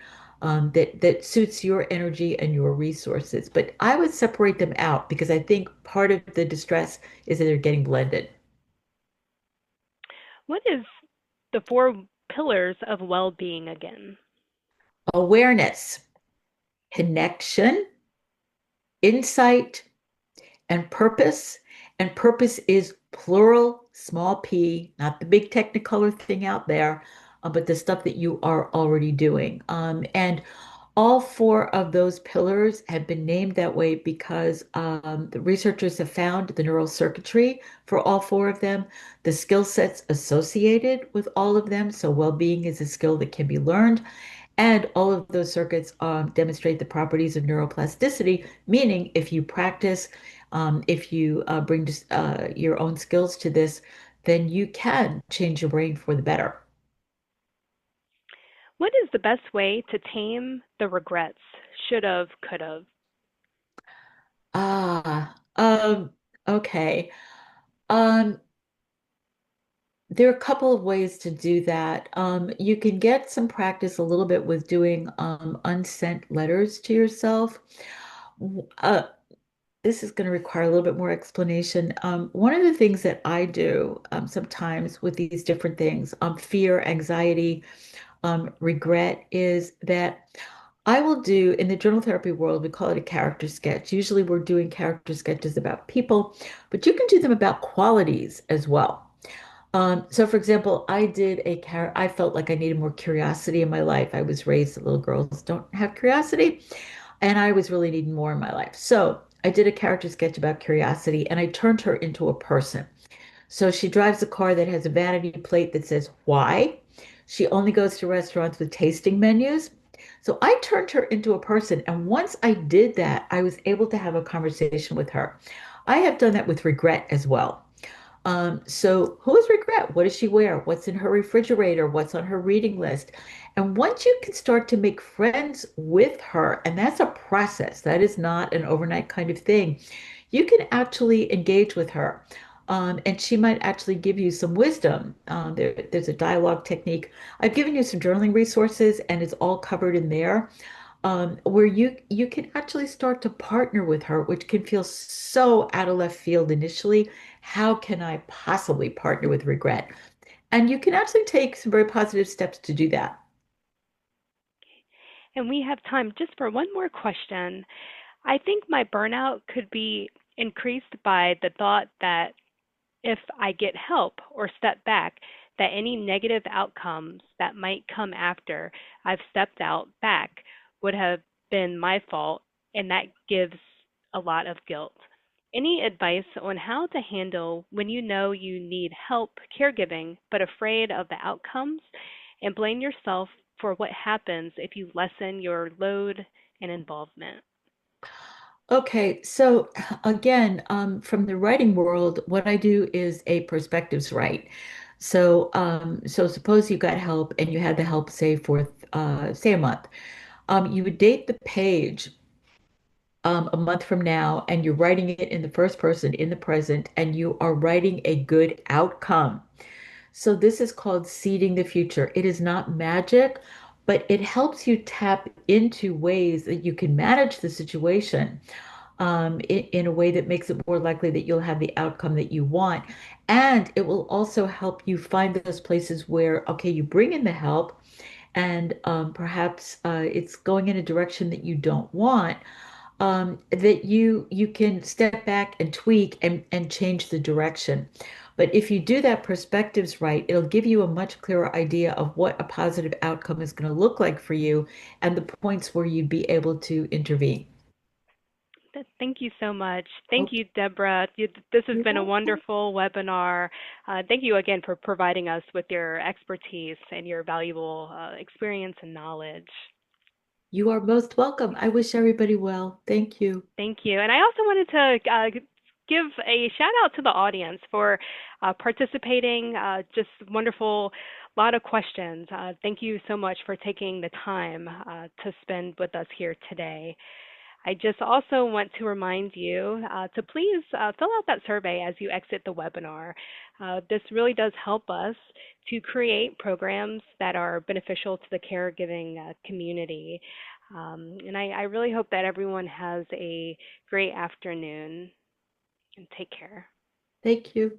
that suits your energy and your resources. But I would separate them out because I think part of the distress is that they're getting blended. What is the four pillars of well-being again? Awareness, connection, insight, and purpose. And purpose is plural, small p, not the big technicolor thing out there, but the stuff that you are already doing. And all four of those pillars have been named that way because the researchers have found the neural circuitry for all four of them, the skill sets associated with all of them. So, well being is a skill that can be learned. And all of those circuits demonstrate the properties of neuroplasticity, meaning if you practice, if you bring your own skills to this, then you can change your brain for the better. What is the best way to tame the regrets? Should have, could have. Ah, okay. Um, there are a couple of ways to do that. You can get some practice a little bit with doing unsent letters to yourself. Uh, this is going to require a little bit more explanation. One of the things that I do sometimes with these different things, fear, anxiety, regret, is that I will do in the journal therapy world, we call it a character sketch. Usually we're doing character sketches about people, but you can do them about qualities as well. So for example, I felt like I needed more curiosity in my life. I was raised that little girls don't have curiosity, and I was really needing more in my life. So I did a character sketch about curiosity and I turned her into a person. So she drives a car that has a vanity plate that says why. She only goes to restaurants with tasting menus. So I turned her into a person. And once I did that, I was able to have a conversation with her. I have done that with regret as well. So who is regret? What does she wear? What's in her refrigerator? What's on her reading list? And once you can start to make friends with her, and that's a process, that is not an overnight kind of thing, you can actually engage with her. And she might actually give you some wisdom. There's a dialogue technique. I've given you some journaling resources, and it's all covered in there, where you can actually start to partner with her, which can feel so out of left field initially. How can I possibly partner with regret? And you can actually take some very positive steps to do that. And we have time just for one more question. I think my burnout could be increased by the thought that if I get help or step back, that any negative outcomes that might come after I've stepped out back would have been my fault, and that gives a lot of guilt. Any advice on how to handle when you know you need help caregiving but afraid of the outcomes and blame yourself for what happens if you lessen your load and involvement? Okay, so again, from the writing world, what I do is a perspectives write. So suppose you got help and you had the help say for say a month. You would date the page a month from now, and you're writing it in the first person in the present, and you are writing a good outcome. So this is called seeding the future. It is not magic, but it helps you tap into ways that you can manage the situation in a way that makes it more likely that you'll have the outcome that you want. And it will also help you find those places where, okay, you bring in the help and perhaps it's going in a direction that you don't want, that you can step back and tweak and change the direction. But if you do that perspectives right, it'll give you a much clearer idea of what a positive outcome is going to look like for you and the points where you'd be able to intervene. Thank you so much. Thank Okay, you, Deborah. This has you're been a welcome. wonderful webinar. Thank you again for providing us with your expertise and your valuable experience and knowledge. You are most welcome. I wish everybody well. Thank you. Thank you. And I also wanted to give a shout out to the audience for participating. Just wonderful, lot of questions. Thank you so much for taking the time to spend with us here today. I just also want to remind you to please fill out that survey as you exit the webinar. This really does help us to create programs that are beneficial to the caregiving community. And I really hope that everyone has a great afternoon and take care. Thank you.